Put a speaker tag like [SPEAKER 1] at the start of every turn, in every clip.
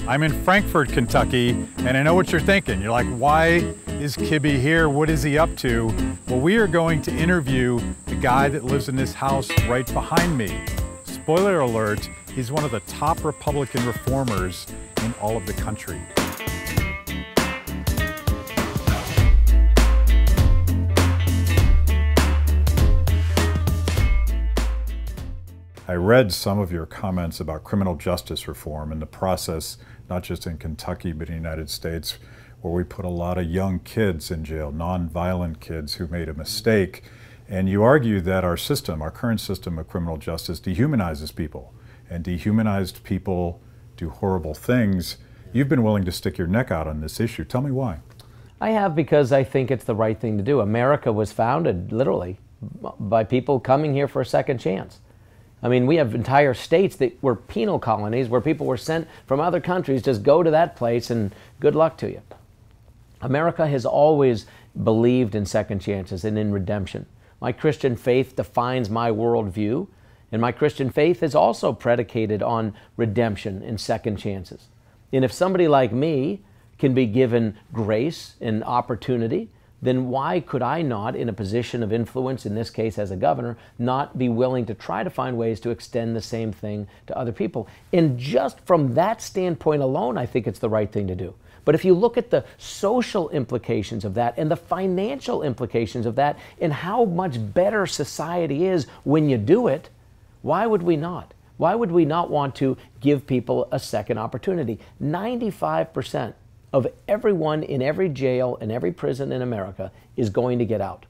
[SPEAKER 1] I'm in Frankfort, Kentucky, and I know what you're thinking. You're like, why is Kibbe here? What is he up to? Well, we are going to interview the guy that lives in this house right behind me. Spoiler alert, he's one of the top Republican reformers in all of the country. I read some of your comments about criminal justice reform and the process, not just in Kentucky, but in the United States, where we put a lot of young kids in jail, non-violent kids who made a mistake. And you argue that our system, our current system of criminal justice, dehumanizes people, and dehumanized people do horrible things. You've been willing to stick your neck out on this issue. Tell me why.
[SPEAKER 2] I have, because I think it's the right thing to do. America was founded, literally, by people coming here for a second chance. I mean, we have entire states that were penal colonies where people were sent from other countries, just go to that place and good luck to you. America has always believed in second chances and in redemption. My Christian faith defines my worldview, and my Christian faith is also predicated on redemption and second chances. And if somebody like me can be given grace and opportunity, then why could I not, in a position of influence, in this case as a governor, not be willing to try to find ways to extend the same thing to other people? And just from that standpoint alone, I think it's the right thing to do. But if you look at the social implications of that and the financial implications of that and how much better society is when you do it, why would we not? Why would we not want to give people a second opportunity? 95% of everyone in every jail and every prison in America is going to get out.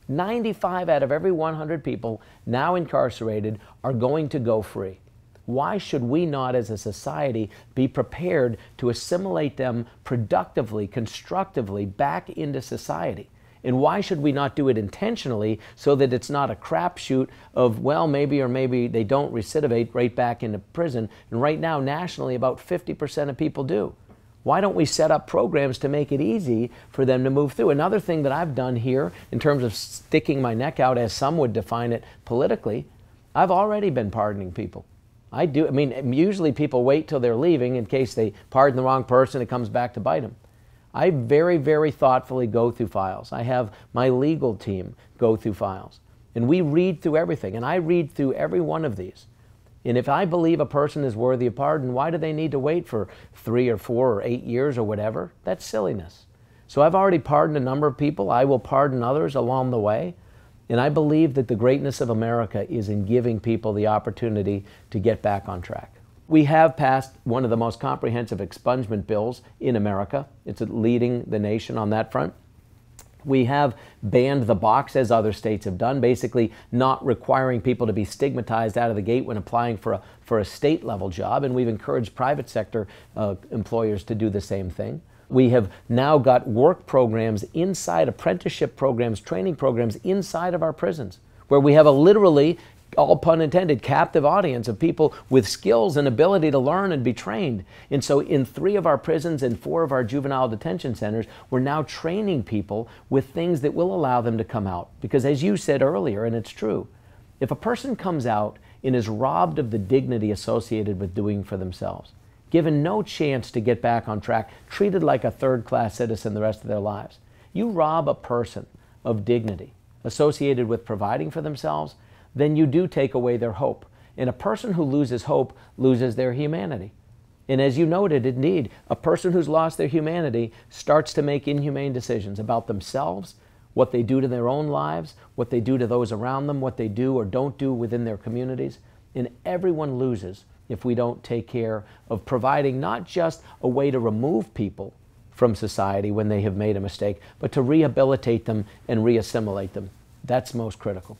[SPEAKER 2] 95 out of every 100 people now incarcerated are going to go free. Why should we not, as a society, be prepared to assimilate them productively, constructively back into society? And why should we not do it intentionally so that it's not a crapshoot of, well, maybe or maybe they don't recidivate right back into prison? And right now, nationally, about 50% of people do. Why don't we set up programs to make it easy for them to move through? Another thing that I've done here in terms of sticking my neck out, as some would define it politically, I've already been pardoning people. I do. I mean, usually people wait till they're leaving in case they pardon the wrong person, it comes back to bite them. I very, very thoughtfully go through files. I have my legal team go through files. And we read through everything. And I read through every one of these. And if I believe a person is worthy of pardon, why do they need to wait for 3 or 4 or 8 years or whatever? That's silliness. So I've already pardoned a number of people. I will pardon others along the way. And I believe that the greatness of America is in giving people the opportunity to get back on track. We have passed one of the most comprehensive expungement bills in America. It's leading the nation on that front. We have banned the box, as other states have done, basically not requiring people to be stigmatized out of the gate when applying for a state-level job, and we've encouraged private sector employers to do the same thing. We have now got work programs inside, apprenticeship programs, training programs inside of our prisons, where we have a literally, all pun intended, captive audience of people with skills and ability to learn and be trained. And so in 3 of our prisons and 4 of our juvenile detention centers, we're now training people with things that will allow them to come out. Because as you said earlier, and it's true, if a person comes out and is robbed of the dignity associated with doing for themselves, given no chance to get back on track, treated like a third-class citizen the rest of their lives, you rob a person of dignity associated with providing for themselves, then you do take away their hope. And a person who loses hope loses their humanity. And as you noted, indeed, a person who's lost their humanity starts to make inhumane decisions about themselves, what they do to their own lives, what they do to those around them, what they do or don't do within their communities. And everyone loses if we don't take care of providing not just a way to remove people from society when they have made a mistake, but to rehabilitate them and reassimilate them. That's most critical.